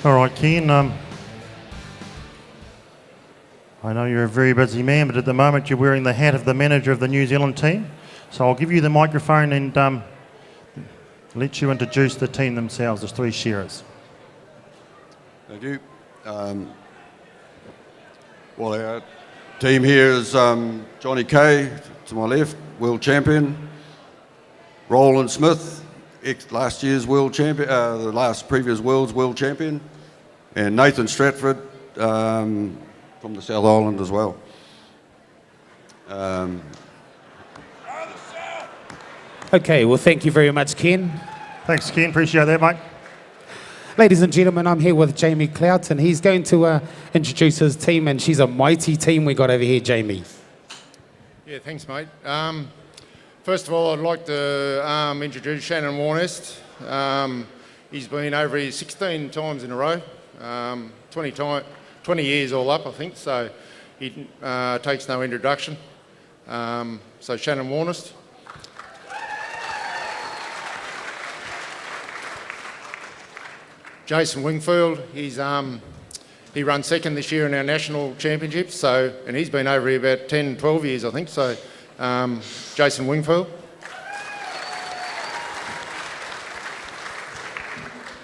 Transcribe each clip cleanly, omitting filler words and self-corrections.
All right, Ken. I know you're a very busy man, but at the moment you're wearing the hat of the manager of the New Zealand team. So I'll give you the microphone and let you introduce the team themselves, the three shearers. Thank you. Well, our team here is Johnny Kay, to my left, world champion. Roland Smith, last year's world champion, the previous world's world champion. And Nathan Stratford from the South Island as well. Okay, well, thank you very much, Ken. Thanks, Ken. Appreciate that, mate. Ladies and gentlemen, I'm here with Jamie Clouton. He's going to introduce his team, and she's a mighty team we got over here, Jamie. Yeah, thanks, mate. First of all, I'd like to introduce Shannon Warnest. He's been over here 16 times in a row, 20 years all up, I think, so he takes no introduction. So Shannon Warnest. Jason Wingfield, he runs second this year in our national championships, and he's been over here about 10, 12 years, I think, so Jason Wingfield.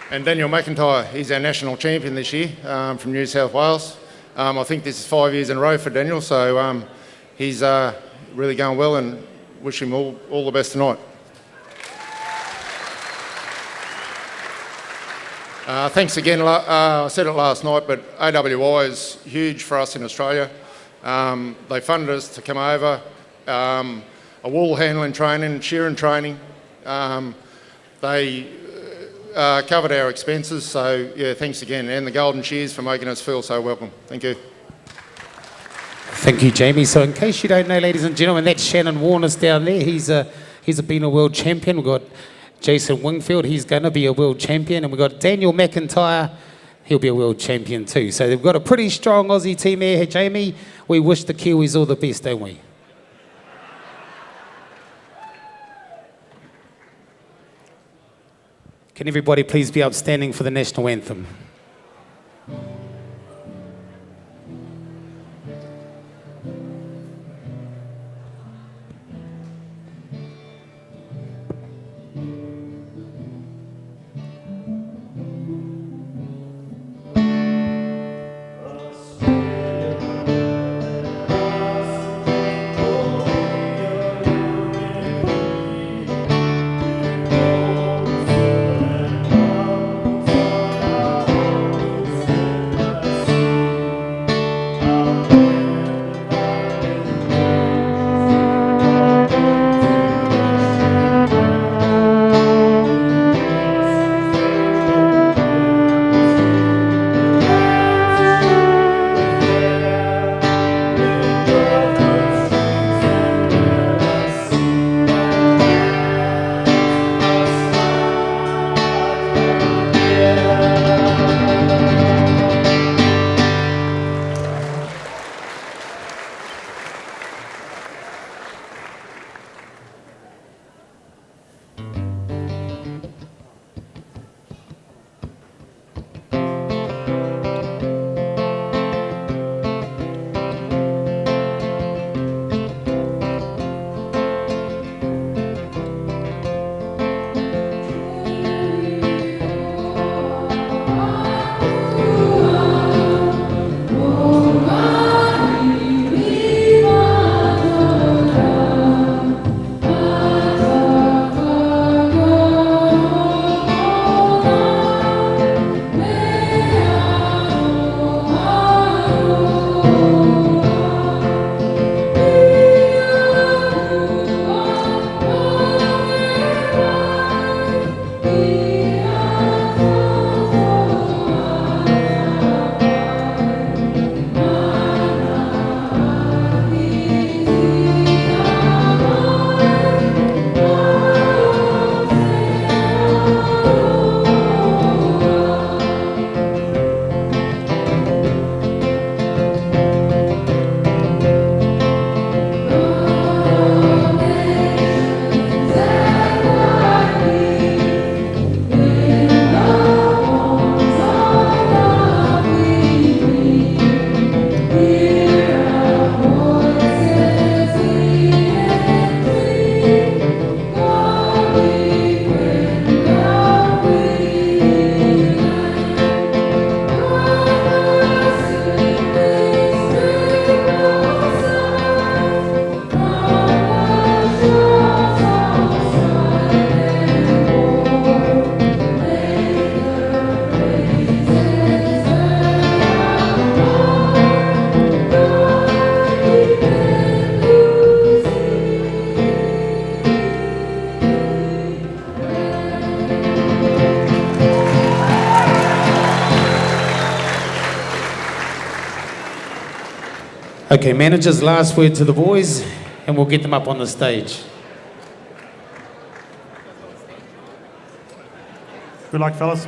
And Daniel McIntyre, he's our national champion this year from New South Wales. I think this is 5 years in a row for Daniel, so he's really going well, and wish him all the best tonight. Thanks again. I said it last night, but AWI is huge for us in Australia. They funded us to come over, a Woolhandling training, shearing training. They covered our expenses, so yeah, thanks again. And the Golden Shears for making us feel so welcome. Thank you. Thank you, Jamie. So in case you don't know, ladies and gentlemen, that's Shannon Warnest down there. He's been a world champion. We've got Jason Wingfield, he's going to be a world champion. And we've got Daniel McIntyre, he'll be a world champion too. So they've got a pretty strong Aussie team here. Hey, Jamie, we wish the Kiwis all the best, don't we? Can everybody please be upstanding for the national anthem? Okay, manager's last word to the boys, and we'll get them up on the stage. Good luck, fellas.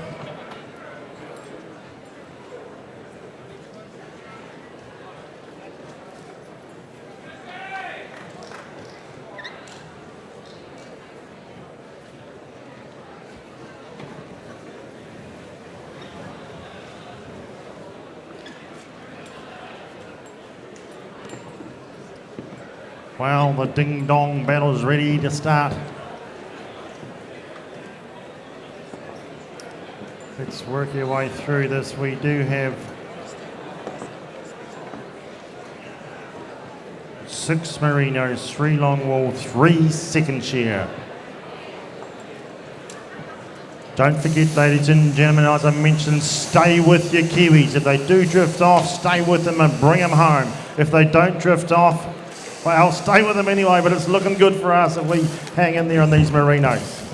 Well, the ding-dong battle's ready to start. Let's work our way through this. We do have 6 merinos, 3 long wool, 3 second shear. Don't forget, ladies and gentlemen, as I mentioned, stay with your Kiwis. If they do drift off, stay with them and bring them home. If they don't drift off, well, stay with them anyway, but it's looking good for us if we hang in there on these merinos.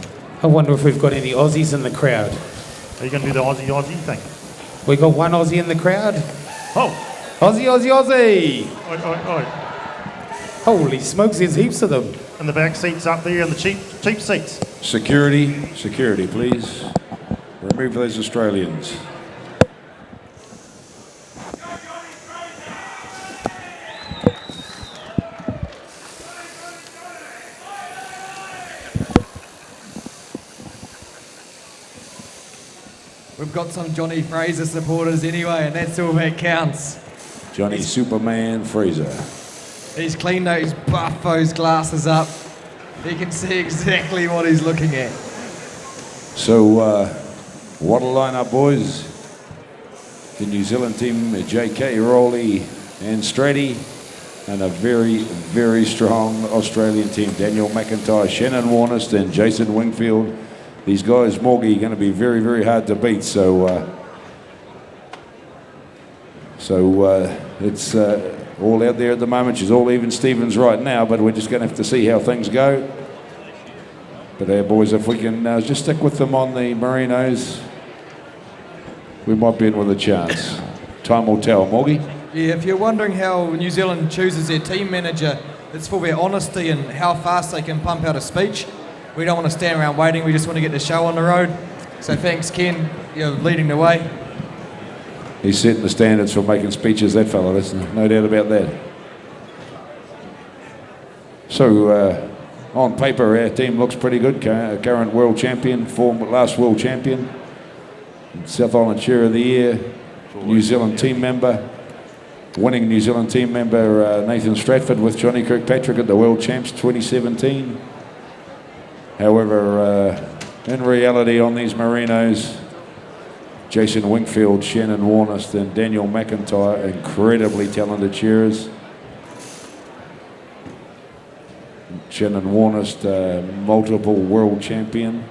I wonder if we've got any Aussies in the crowd. Are you going to do the Aussie thing? We got one Aussie in the crowd. Oh! Aussie, Aussie, Aussie! Oi, oi, oi. Holy smokes, there's heaps of them. And the back seats up there and the cheap seats. Security, please. Remove those Australians. We've got some Johnny Fraser supporters anyway, and that's all that counts. Johnny Superman Fraser. He's cleaned those buffos glasses up. He can see exactly what he's looking at. So, what a lineup, boys. The New Zealand team, JK, Rowley and Stratty, and a very, very strong Australian team, Daniel McIntyre, Shannon Warnest and Jason Wingfield. These guys, Morgie, going to be very, very hard to beat. So it's all out there at the moment. She's all even Stevens right now, but we're just going to have to see how things go. But our boys, if we can just stick with them on the merinos, we might be in with a chance. Time will tell. Morgie? Yeah, if you're wondering how New Zealand chooses their team manager, it's for their honesty and how fast they can pump out a speech. We don't want to stand around waiting, we just want to get the show on the road. So thanks, Ken, you're leading the way. He's setting the standards for making speeches, that fella, there's no doubt about that. So, on paper, our team looks pretty good. Current world champion, last world champion, South Island Shearer of the Year, New Zealand team member, winning New Zealand team member Nathan Stratford with Johnny Kirkpatrick at the World Champs 2017. However, in reality on these merinos, Jason Wingfield, Shannon Warnest and Daniel McIntyre, incredibly talented shearers. Shannon Warnest, multiple world champion,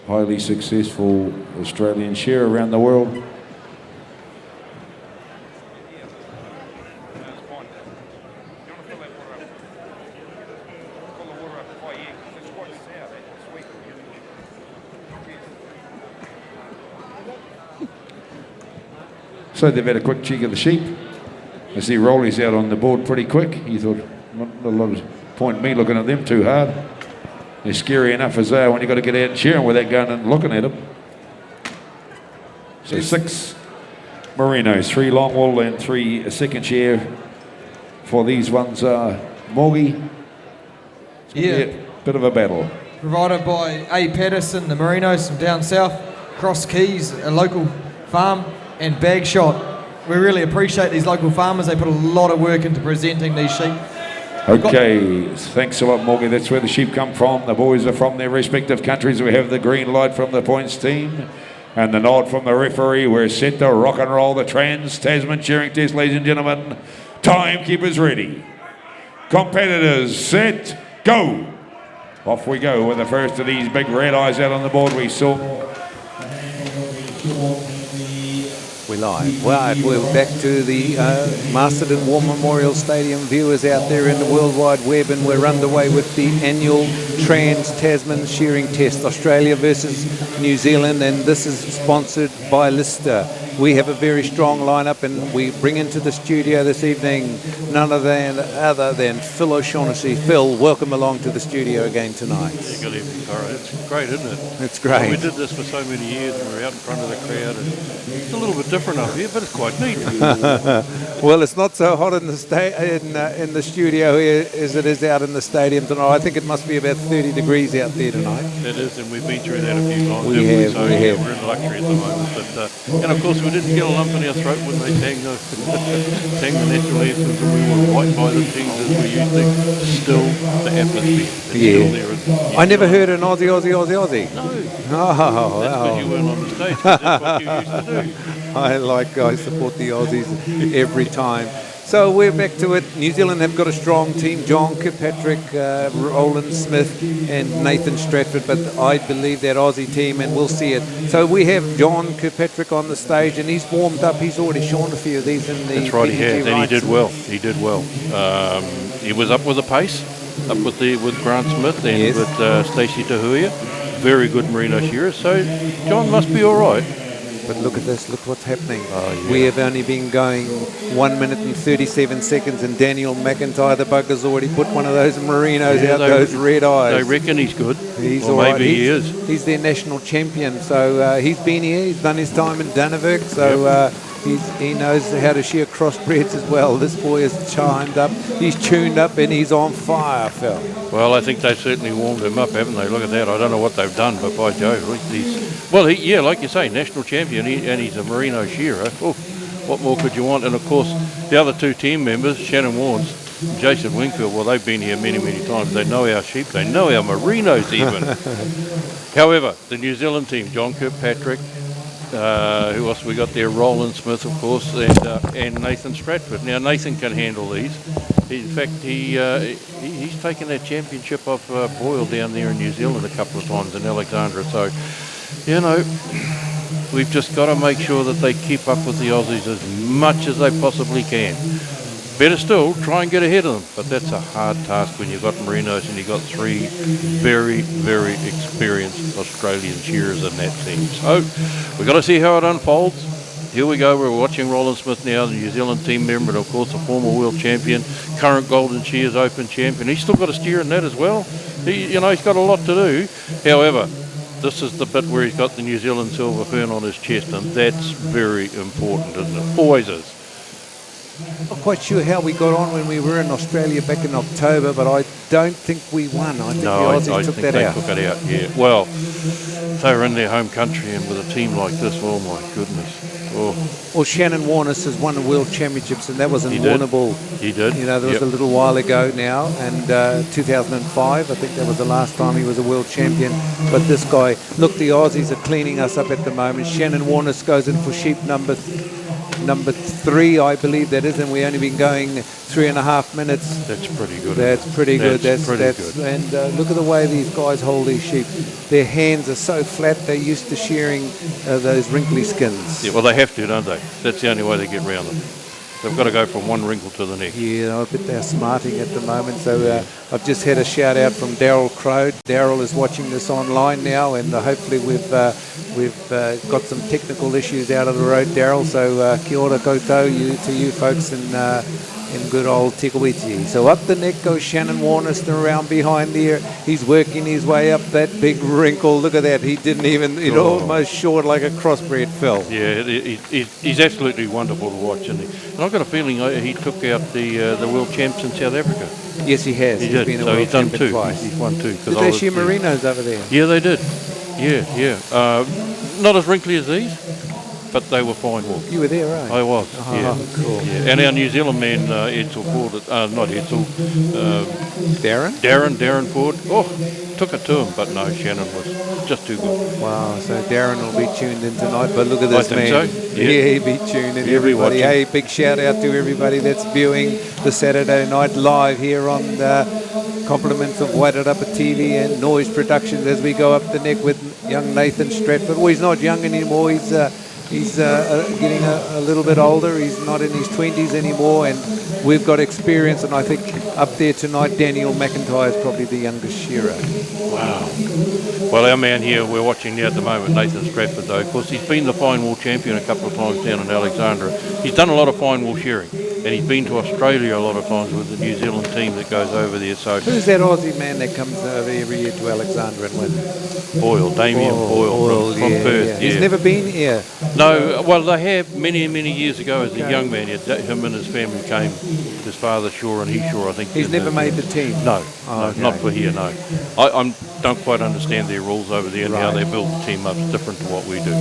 highly successful Australian shearer around the world. So they've had a quick cheek of the sheep. I see Rowley's out on the board pretty quick. He thought, not a lot of point me looking at them too hard. They're scary enough as they are when you've got to get out and cheer them without going and looking at them. So 6 merinos, 3 long wool and 3 second shear. For these ones are Morgie. Yeah. A bit of a battle. Provided by A. Patterson, the Merinos from down south, Cross Keys, a local farm, and Bagshot. We really appreciate these local farmers. They put a lot of work into presenting these sheep. Okay, thanks a lot, Morgan. That's where the sheep come from. The boys are from their respective countries. We have the green light from the points team and the nod from the referee. We're set to rock and roll the Trans-Tasman shearing test, ladies and gentlemen. Timekeepers ready. Competitors set, go. Off we go with the first of these big red eyes out on the board. We saw... We're live. We're back to the Masterton War Memorial Stadium. Viewers out there in the World Wide Web, and we're underway with the annual Trans-Tasman shearing test, Australia versus New Zealand, and this is sponsored by Lister. We have a very strong lineup, and we bring into the studio this evening none other than Phil O'Shaughnessy. Phil, welcome along to the studio again tonight. Yeah, good evening, Tara. It's great, isn't it? It's great. Well, we did this for so many years, and we're out in front of the crowd. And it's a little bit different up here, but it's quite neat. Well, it's not so hot in the in the studio here as it is out in the stadium tonight. I think it must be about 30 degrees out there tonight. It is, and we've been through that a few times. We have. We're in luxury at the moment. But, and of course, we didn't get a lump in our throat when they tang the national anthems, and we were right by the things as we used to. Still the atmosphere. It's still there. I never heard an Aussie. No. Oh, That's because you weren't on the stage. 'Cause that's what you used to do. I support the Aussies every time. So we're back to it. New Zealand have got a strong team. John Kirkpatrick, Roland Smith and Nathan Stratford, but I believe that Aussie team, and we'll see it. So we have John Kirkpatrick on the stage, and he's warmed up. He's already shorn a few of these in the That's right, he has, PDG and he rights. did well. He did well. He was up with the pace, up with Grant Smith and Yes. with Stacey Tahuya. Very good merino shearers, so John must be all right. But look at this, look what's happening. Oh, yeah. We have only been going 1 minute and 37 seconds, and Daniel McIntyre, the bugger's already put one of those merinos out, those red eyes. They reckon he's good. He's or all right. maybe he is. He's their national champion, so he's been here, he's done his time in Dunneberg, so he knows how to shear crossbreds as well. This boy is chimed up, he's tuned up, and he's on fire, Phil. Well, I think they've certainly warmed him up, haven't they? Look at that. I don't know what they've done, but by Jove, like you say, national champion, and he's a merino shearer. Oh, what more could you want? And of course, the other two team members, Shannon Warnest, Jason Wingfield, well, they've been here many, many times. They know our sheep. They know our merinos even. However, the New Zealand team, John Kirkpatrick, who else we got there? Roland Smith, of course, and Nathan Stratford. Now, Nathan can handle these. In fact, he's taken that championship off Boyle down there in New Zealand a couple of times in Alexandra. So, we've just got to make sure that they keep up with the Aussies as much as they possibly can. Better still, try and get ahead of them. But that's a hard task when you've got merinos and you've got three very, very experienced Australian shearers in that team. So we've got to see how it unfolds. Here we go. We're watching Roland Smith now, the New Zealand team member, and of course a former world champion, current Golden Shears Open champion. He's still got a steer in that as well. He's got a lot to do. However, this is the bit where he's got the New Zealand silver fern on his chest, and that's very important, isn't it? Always is. Not quite sure how we got on when we were in Australia back in October, but I don't think we won. I think the Aussies I took think that they out. took it out, yeah. Well, they were in their home country, and with a team like this, oh my goodness. Oh. Well, Shannon Warnest has won the World Championships, and that was in Warrnambool. He did. There was a little while ago now, and 2005, I think that was the last time he was a world champion. But this guy, look, the Aussies are cleaning us up at the moment. Shannon Warnest goes in for sheep number 3, I believe that is, and we only been going 3.5 minutes. That's pretty good. That's pretty good. That's pretty good. And look at the way these guys hold these sheep. Their hands are so flat. They're used to shearing those wrinkly skins. Yeah, well, they have to, don't they? That's the only way they get around them. They've got to go from one wrinkle to the next. Yeah, I bet they're smarting at the moment. So I've just had a shout out from Daryl Crow. Daryl is watching this online now, and hopefully we've got some technical issues out of the road, Daryl. So kia ora koutou to you folks in good old Te Kuiti. So up the neck goes Shannon Warnest, and around behind there, he's working his way up that big wrinkle. Look at that. He didn't even, it almost short like a crossbred, Phil. Yeah, he's absolutely wonderful to watch, isn't he? And I've got a feeling he took out the world champs in South Africa. Yes, he has. He did. Been a So world he's done champion 2. twice. He's won 2. Did they shear merinos over there? Yeah, they did. Yeah. Not as wrinkly as these, but they were fine wool. You were there, right? I was, yeah. Cool. Yeah. And our New Zealand man, Edsel Ford, not Edsel, Darren Ford, took it to him, but no, Shannon was just too good. Wow, so Darren will be tuned in tonight, but look at this man. I think so, yeah. He'll be tuned in, He'll be everybody. watching. Hey, big shout out to everybody that's viewing the Saturday Night Live here on the compliments of Wairarapa TV and Noise Productions as we go up the neck with young Nathan Stratford. Well, he's not young anymore, he's He's getting a little bit older. He's not in his 20s anymore, and we've got experience. And I think up there tonight, Daniel McIntyre is probably the youngest shearer. Wow. Well, our man here we're watching now at the moment, Nathan Stratford, though, of course, he's been the fine wool champion a couple of times down in Alexandra. He's done a lot of fine wool shearing, and he's been to Australia a lot of times with the New Zealand team that goes over there. So who's that Aussie man that comes over every year to Alexandra and wins? Boyle, Damien Boyle from Perth. He's never been here. No, well, they have many years ago as a young man. Him and his family came, his father Shaw and he Shaw, I think. He's never made the team? No, not for here, no. I don't quite understand their rules over there and how they build the team up. It's different to what we do.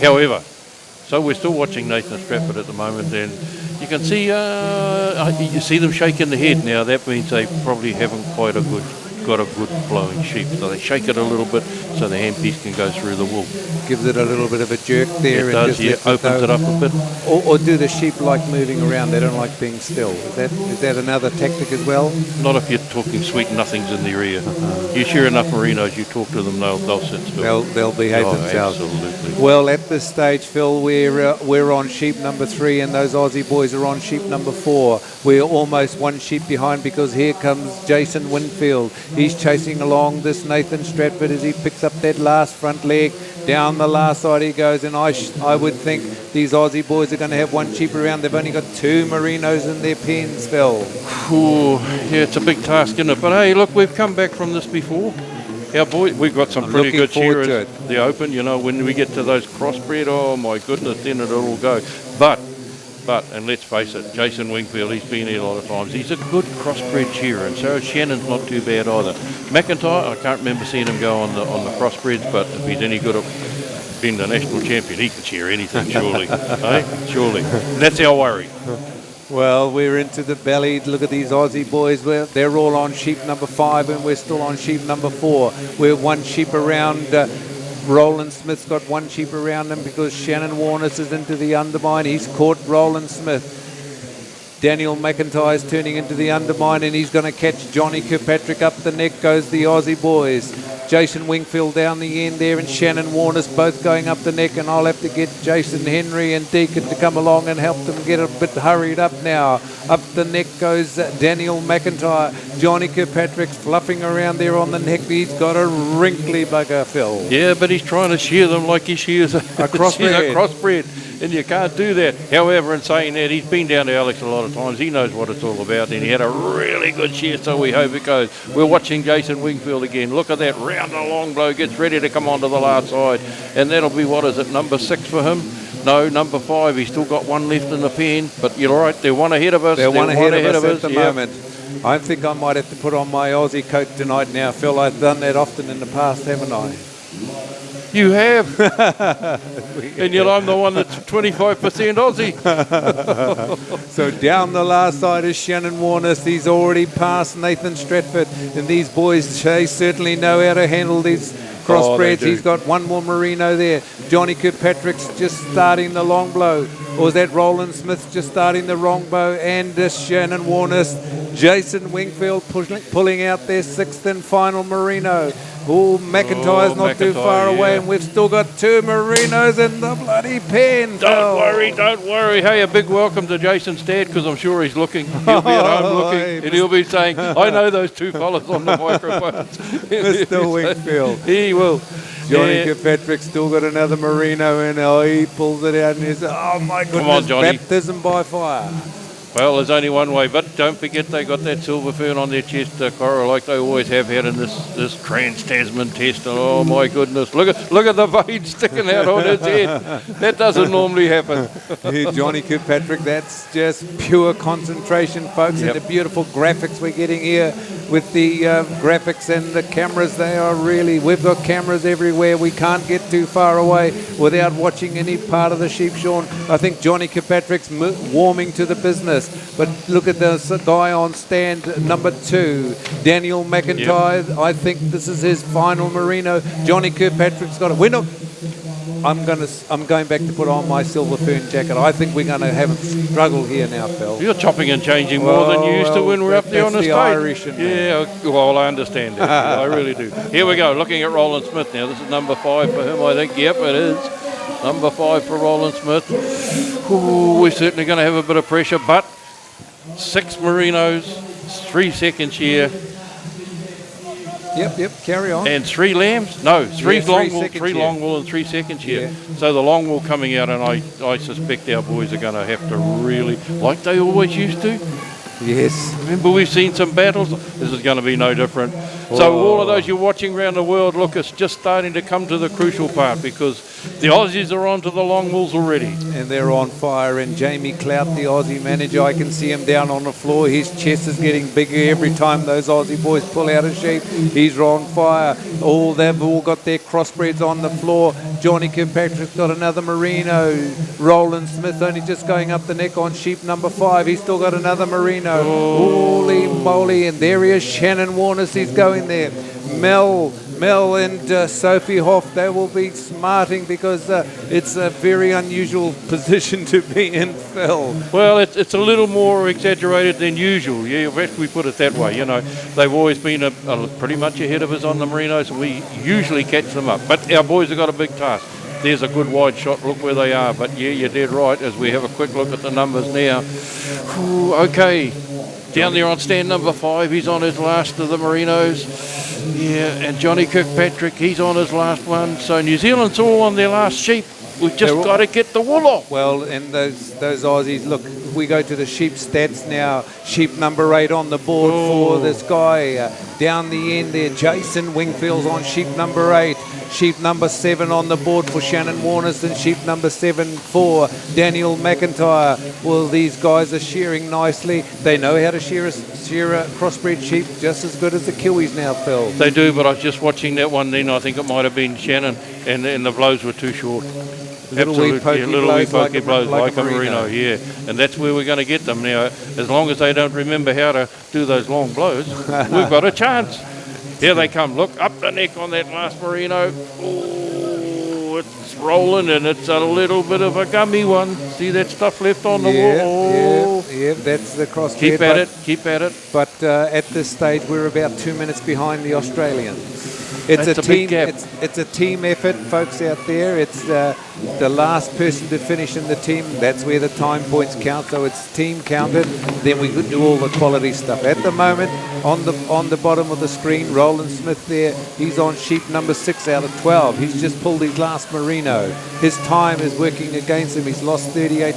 However, so we're still watching Nathan Stratford at the moment, and you can see you see them shaking the head now. That means they probably haven't got a good flowing sheep. So they shake it a little bit so the handpiece can go through the wool. Gives it a little bit of a jerk there. It does, yeah. Opens it up a bit. Or do the sheep like moving around? They don't like being still. Is that another tactic as well? Not if you're talking sweet nothings in their ear. You shear enough merinos, you talk to them, they'll sit still. They'll behave themselves. Absolutely. Well, at this stage, Phil, we're on sheep number 3, and those Aussie boys are on sheep number 4. We're almost one sheep behind because here comes Jason Wingfield. He's chasing along this Nathan Stratford as he picks up that last front leg. Down the last side he goes, and I would think these Aussie boys are going to have one sheep around. They've only got 2 merinos in their pens, Phil. Ooh, yeah, it's a big task, isn't it? But hey, look, we've come back from this before. Our boy, we've got some pretty good shearers. The Open, you know, when we get to those crossbred, oh my goodness, then it'll all go. But, and let's face it, Jason Wingfield, he's been here a lot of times. He's a good crossbred shearer, and so Shannon's not too bad either. McIntyre, I can't remember seeing him go on the crossbreds, but if he's any good at being the national champion, he can shear anything, surely. Hey? Surely. That's our worry. Well, we're into the belly. Look at these Aussie boys. They're all on sheep number 5, and we're still on sheep number 4. We're one sheep around. Roland Smith's got one sheep around him because Shannon Warnest is into the undermine. He's caught Roland Smith. Daniel McIntyre's turning into the undermine, and he's going to catch Johnny Kirkpatrick up the neck. Goes the Aussie boys. Jason Wingfield down the end there, and Shannon Warnest both going up the neck, and I'll have to get Jason Henry and Deacon to come along and help them get a bit hurried up now. Up the neck goes Daniel McIntyre. Johnny Kirkpatrick's fluffing around there on the neck. He's got a wrinkly bugger, Phil. Yeah, but he's trying to shear them like he shears a crossbred. And you can't do that. However, in saying that, he's been down to Alex a lot of times. He knows what it's all about, and he had a really good shear, so we hope it goes. We're watching Jason Wingfield again. Look at that round and long blow. Gets ready to come onto the last side. And that'll be, what is it, number 6 for him? No, number 5. He's still got one left in the pen. But you're right, they're one ahead of us. They're one ahead of us at the moment. I think I might have to put on my Aussie coat tonight now, Phil. I've done that often in the past, haven't I? You have. And yet I'm the one that's 25% Aussie. So down the last side is Shannon Warnest. He's already passed Nathan Stratford. And these boys, they certainly know how to handle these crossbreds. He's got one more merino there. Johnny Kirkpatrick's just starting the long blow. Or is that Roland Smith just starting the wrong bow? And Shannon Warnest. Jason Wingfield pulling out their 6th and final merino. Oh, McIntyre's not too far away, and we've still got 2 merinos in the bloody pen. Don't worry. Hey, a big welcome to Jason's dad, because I'm sure he's looking. He'll be at home looking, and he'll be saying, I know those 2 fellas on the microphones. Mr. Wingfield. He will. Johnny Kirkpatrick's still got another merino, and he pulls it out, and he's, oh my goodness, come on, Johnny. Baptism by fire. Well, there's only one way, but don't forget they got that silver fern on their chest, Cora, like they always have had in this Trans-Tasman test. And oh my goodness, look at the vein sticking out on his head. That doesn't normally happen. Here, Johnny Kirkpatrick, that's just pure concentration, folks. And the beautiful graphics we're getting here with the graphics and the cameras. They are really, we've got cameras everywhere. We can't get too far away without watching any part of the sheep, Sean. I think Johnny Kirkpatrick's warming to the business. But look at this guy on stand number 2, Daniel McIntyre. Yep. I think this is his final merino. Johnny Kirkpatrick's got it. I'm going back to put on my silver fern jacket. I think we're going to have a struggle here now, Phil. You're chopping and changing more than you used to when we're up there on the stage. Irish well, I understand that. I really do. Here we go, looking at Roland Smith now. This is number 5 for him, I think. Yep, it is. Number 5 for Roland Smith. Ooh, we're certainly going to have a bit of pressure, but 6 merinos, 3 second shear, Yep, carry on. and 3 lambs. No, 3 Yeah, long 3 wool, second 3 shear. long wool and 3 second shear. Yeah. So the long wool coming out, and I suspect our boys are going to have to really, like they always used to. Yes. Remember, we've seen some battles. This is going to be no different. So all of those you're watching around the world, look, it's just starting to come to the crucial part because the Aussies are on to the long wools already. And they're on fire. And Jamie Clout, the Aussie manager, I can see him down on the floor. His chest is getting bigger every time those Aussie boys pull out of shape. He's on fire. They've all got their crossbreds on the floor. Johnny Kirkpatrick's got another merino. Roland Smith only just going up the neck on sheep number 5. He's still got another merino. Holy moly. And there he is, Shannon Warnest. He's going there. Mel and Sophie Hoff, they will be smarting because it's a very unusual position to be in, Phil. Well, it's a little more exaggerated than usual. Yeah, if we put it that way. You know, they've always been pretty much ahead of us on the merinos, and we usually catch them up. But our boys have got a big task. There's a good wide shot. Look where they are. But yeah, you're dead right. As we have a quick look at the numbers now. Ooh, okay. Down there on stand number 5, he's on his last of the merinos. Yeah, and Johnny Kirkpatrick, he's on his last one. So New Zealand's all on their last sheep. We've just got to get the wool off. Well, and those Aussies, look, if we go to the sheep stats now, sheep number 8 on the board for this guy. Down the end there, Jason Wingfield's on sheep number 8. Sheep number 7 on the board for Shannon Warnest, and sheep number 7 for Daniel McIntyre. Well, these guys are shearing nicely. They know how to shear a crossbred sheep just as good as the Kiwis now, Phil. They do, but I was just watching that one then. I think it might have been Shannon, and the blows were too short. Little wee pokey blows like a merino, yeah. And that's where we're going to get them now. As long as they don't remember how to do those long blows, we've got a chance. Here they come. Look, up the neck on that last merino. Oh, it's rolling, and it's a little bit of a gummy one. See that stuff left on the wall? Yeah, that's the crossbred. Keep at it. But at this stage, we're about 2 minutes behind the Australians. It's That's a a big team. gap. It's a team effort, folks out there. It's the last person to finish in the team. That's where the time points count. So it's team counted. Then we could do all the quality stuff. At the moment, on the bottom of the screen, Roland Smith there. He's on sheep number 6 out of 12. He's just pulled his last merino. His time is working against him. He's lost 38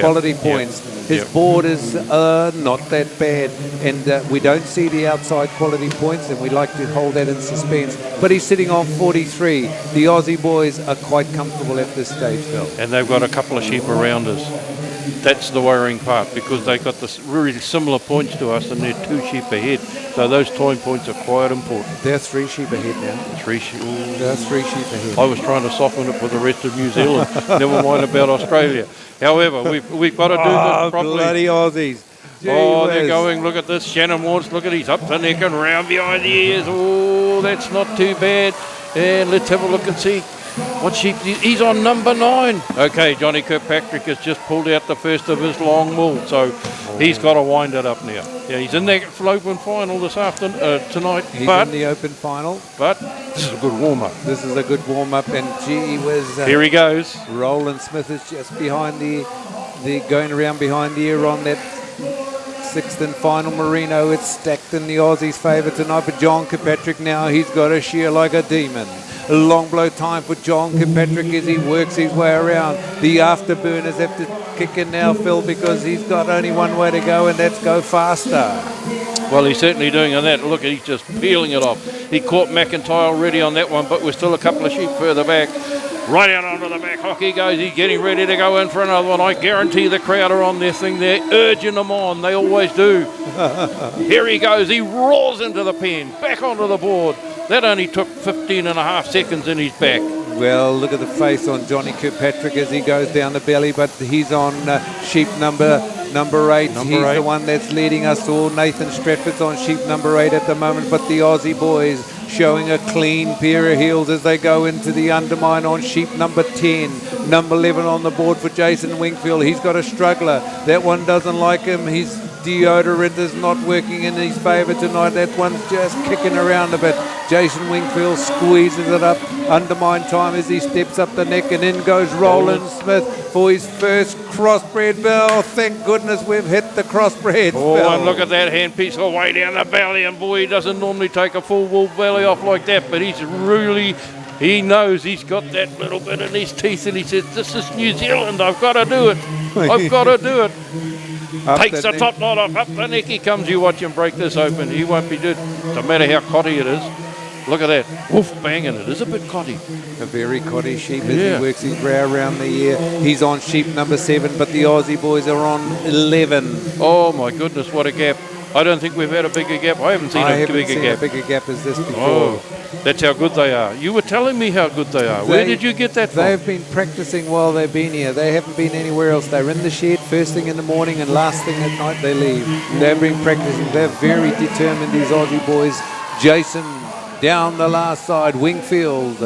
quality points. His board is not that bad, and we don't see the outside quality points, and we like to hold that in suspense. But he's sitting on 43. The Aussie boys are quite comfortable at this stage, Phil. And they've got a couple of sheep around us. That's the worrying part, because they've got this really similar points to us, and they're 2 sheep ahead. So those time points are quite important. They're 3 sheep ahead now. 3 sheep. They're 3 sheep ahead. I was trying to soften it for the rest of New Zealand. Never mind about Australia. However, we've got to do this properly. Bloody Aussies. They're going. Look at this. Shannon Warnest. Look at, he's up the neck and round behind the ears. Oh, that's not too bad. And let's have a look and see what sheep. He's on number 9. Okay, Johnny Kirkpatrick has just pulled out the first of his long wool, so he's got to wind it up now. Yeah, he's in the open final this afternoon, tonight. He's in the open final. But this is a good warm-up. This is a good warm-up, and gee whiz. Here he goes. Roland Smith is just behind the going around behind the ear on that 6th and final merino. It's stacked in the Aussies' favour tonight, but John Kirkpatrick now, he's got to shear like a demon. A long blow time for John Kirkpatrick as he works his way around. The afterburners have to kick in now, Phil, because he's got only one way to go, and that's go faster. Well, he's certainly doing on that. Look, he's just peeling it off. He caught McIntyre already on that one, but we're still a couple of sheep further back. Right out onto the back hock he goes. He's getting ready to go in for another one. I guarantee the crowd are on their thing. They're urging him on. They always do. Here he goes. He roars into the pen. Back onto the board. That only took 15 and a half seconds in his back. Well, look at the face on Johnny Kirkpatrick as he goes down the belly, but he's on sheep number 8. He's the one that's leading us all. Nathan Stratford's on sheep number 8 at the moment, but the Aussie boys showing a clean pair of heels as they go into the undermine on sheep number 10. Number 11 on the board for Jason Wingfield. He's got a struggler. That one doesn't like him. He's deodorant is not working in his favour tonight. That one's just kicking around a bit. Jason Wingfield squeezes it up. Undermine time as he steps up the neck, and in goes Roland Smith for his first crossbred bell. Thank goodness we've hit the crossbred Oh, bell. and look at that handpiece all the way down the belly, and boy, he doesn't normally take a full wool belly off like that, but he knows he's got that little bit in his teeth, and he says, this is New Zealand, I've got to do it. I've got to do it. Takes the top knot off, up the neck he comes. You watch him break this open. He won't be good, no matter how cotty it is. Look at that. Woof, banging it. It is a bit cotty. A very cotty sheep as he works his brow around the ear. He's on sheep number 7, but the Aussie boys are on 11. Oh, my goodness, what a gap. I don't think we've had a bigger gap. I haven't seen a bigger gap as this before. Oh, that's how good they are. You were telling me how good they are. Where did you get that from? They've been practicing while they've been here. They haven't been anywhere else. They're in the shed first thing in the morning and last thing at night they leave. They've been practicing. They're very determined, these Aussie boys. Jason down the last side. Wingfield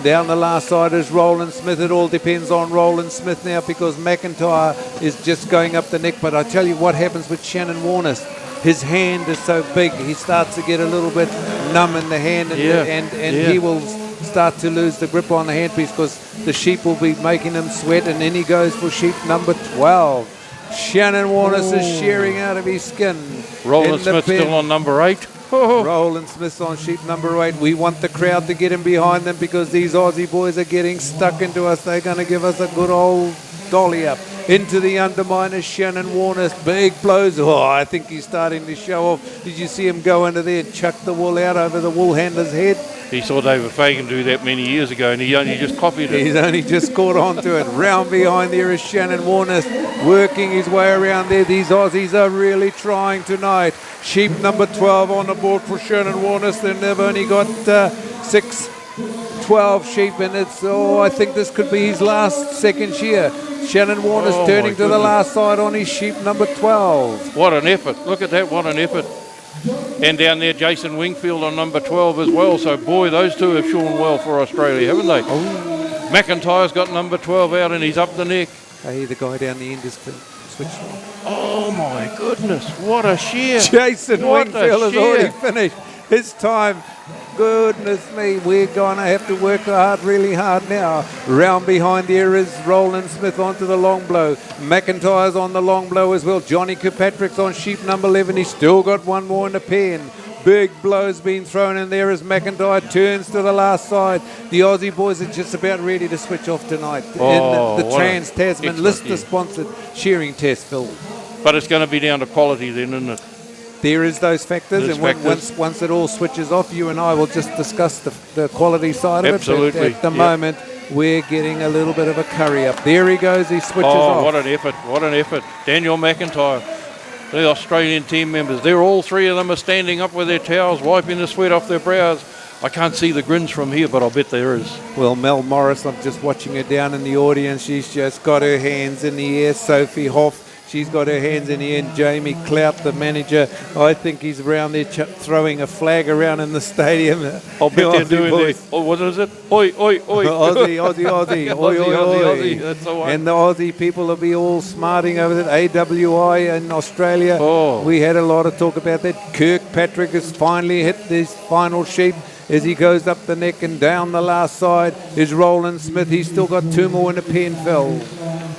down the last side is Roland Smith. It all depends on Roland Smith now because McIntyre is just going up the neck. But I tell you what happens with Shannon Warnest. His hand is so big, he starts to get a little bit numb in the hand, and he will start to lose the grip on the handpiece because the sheep will be making him sweat, and then he goes for sheep number 12. Shannon Warnest is shearing out of his skin. Roland Smith still on number 8. Roland Smith's on sheep number 8. We want the crowd to get him behind them because these Aussie boys are getting stuck into us. They're going to give us a good old dolly up. Into the underminer, Shannon Warnest. Big blows. Oh, I think he's starting to show off. Did you see him go under there and chuck the wool out over the wool handler's head? He saw David Fagan do that many years ago, and he only just copied it. He's only just caught on to it. Round behind there is Shannon Warnest working his way around there. These Aussies are really trying tonight. Sheep number 12 on the board for Shannon Warnest, and they've only got 12 sheep, and I think this could be his last second shear. Shannon Warnest turning to the last side on his sheep number 12. What an effort. Look at that, what an effort. And down there, Jason Wingfield on number 12 as well. So, boy, those two have shone well for Australia, haven't they? Oh. McIntyre's got number 12 out, and he's up the neck. Hey, the guy down the end is switched on. Oh, my goodness. What a shear. Jason Wingfield has already finished his time. Goodness me, we're going to have to work really hard now. Round behind there is Roland Smith onto the long blow. McIntyre's on the long blow as well. Johnny Kirkpatrick's on sheep number 11. He's still got one more in the pen. Big blows being thrown in there as McIntyre turns to the last side. The Aussie boys are just about ready to switch off tonight in the Trans-Tasman Lister-sponsored shearing test, Phil. But it's going to be down to quality then, isn't it? There is those factors, once it all switches off, you and I will just discuss the quality side of it. Absolutely. At the moment, we're getting a little bit of a curry up. There he goes, he switches off. Oh, what an effort, what an effort. Daniel McIntyre, the Australian team members, they're all three of them are standing up with their towels, wiping the sweat off their brows. I can't see the grins from here, but I'll bet there is. Well, Mel Morris, I'm just watching her down in the audience. She's just got her hands in the air. Sophie Hoff, she's got her hands in the air. And Jamie Clout, the manager, I think he's around there throwing a flag around in the stadium. I'll bet they're doing that. Oh, what is it? Oi, oi, oi. Aussie. Oi, oi, oi. That's the one. And the Aussie people will be all smarting over that. AWI in Australia. Oh. We had a lot of talk about that. Kirkpatrick has finally hit this final sheep. As he goes up the neck and down the last side is Roland Smith. He's still got two more in the pen, Phil.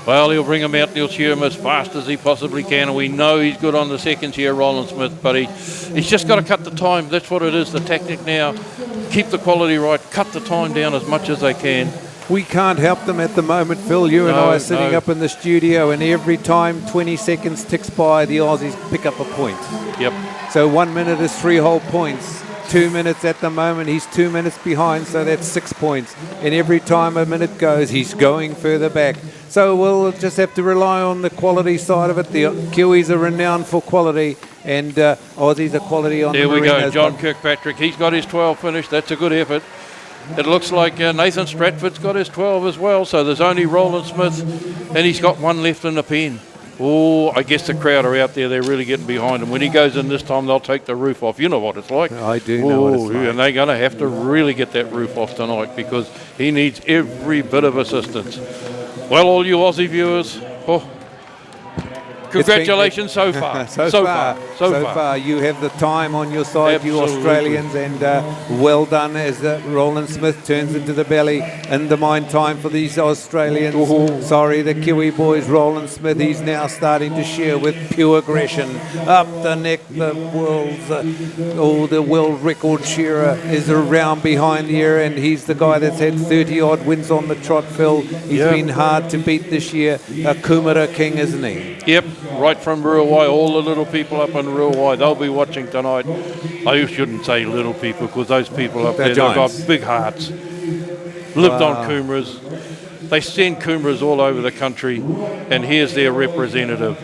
Well, he'll bring him out and he'll shear him as fast as he possibly can. And we know he's good on the second shear, Roland Smith. But he's just got to cut the time. That's what it is, the tactic now. Keep the quality right. Cut the time down as much as they can. We can't help them at the moment, Phil. You and I are sitting up in the studio, and every time 20 seconds ticks by, the Aussies pick up a point. Yep. So 1 minute is 3 whole points. 2 minutes at the moment, he's 2 minutes behind, so that's 6 points. And every time a minute goes, he's going further back. So we'll just have to rely on the quality side of it. The Kiwis are renowned for quality, and Aussies are quality on the There we go, merinos. John Kirkpatrick. He's got his 12 finished. That's a good effort. It looks like Nathan Stratford's got his 12 as well, so there's only Roland Smith, and he's got one left in the pen. Oh, I guess the crowd are out there. They're really getting behind him. When he goes in this time, they'll take the roof off. You know what it's like. I do know what it's like. And they're going to have to really get that roof off tonight because he needs every bit of assistance. Well, all you Aussie viewers, Congratulations so far. So far, you have the time on your side, you Absolutely. Australians, and well done as Roland Smith turns into the belly in the mine time for these Australians. Sorry, the Kiwi boys, Roland Smith, he's now starting to shear with pure aggression. Up the neck, the world record shearer is around behind here, and he's the guy that's had 30-odd wins on the trot, Phil. He's been hard to beat this year. A Kumara King, isn't he? Yep, right from Ruawai, all the little people up in Ruawai, they'll be watching tonight. I shouldn't say little people, because those people up there, they've got big hearts. Lived on Coomera's. They send Coomera's all over the country, and here's their representative.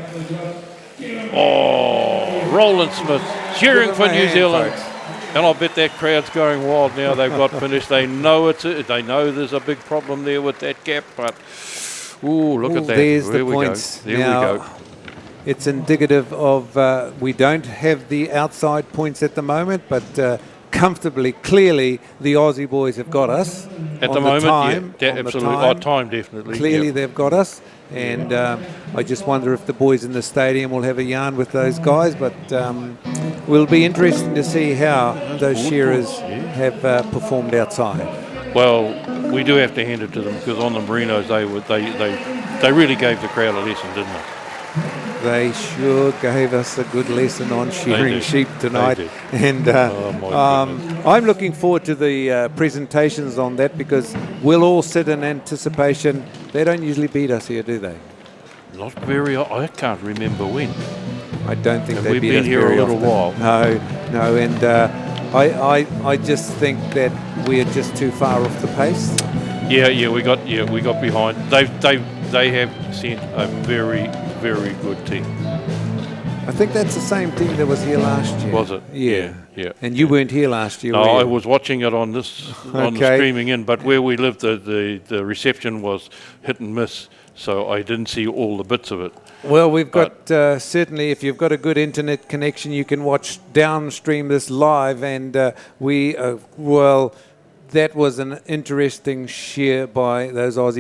Oh, Roland Smith, cheering for New Zealand. Folks. And I bet that crowd's going wild now they've got finished. They know they know there's a big problem there with that gap, but look at that. There's There the we points. go. There Now, we go. it's indicative of we don't have the outside points at the moment, but comfortably, clearly, the Aussie boys have got us. At on the moment, time, yeah, on the absolutely. time. Time definitely. Clearly, yeah. they've got us. And I just wonder if the boys in the stadium will have a yarn with those guys, but will be interesting to see how those shearers have performed outside. Well, we do have to hand it to them, because on the Merinos they really gave the crowd a lesson, didn't they? They sure gave us a good lesson on shearing did. sheep tonight. They did. And I'm looking forward to the presentations on that, because we'll all sit in anticipation. They don't usually beat us here, do they? Not very. I can't remember when. I don't think they We've beat been us here very a little often. while. No, and I just think that we're just too far off the pace. Yeah, we got behind. They have sent a very, very good team. I think that's the same team that was here last year. Was it? Yeah. Yeah. And you weren't here last year, No, were you? I was watching it on this on the Okay. streaming in, but where we lived, the reception was hit and miss, so I didn't see all the bits of it. Well, we've got, certainly, if you've got a good internet connection, you can watch downstream this live, and that was an interesting shear by those Aussie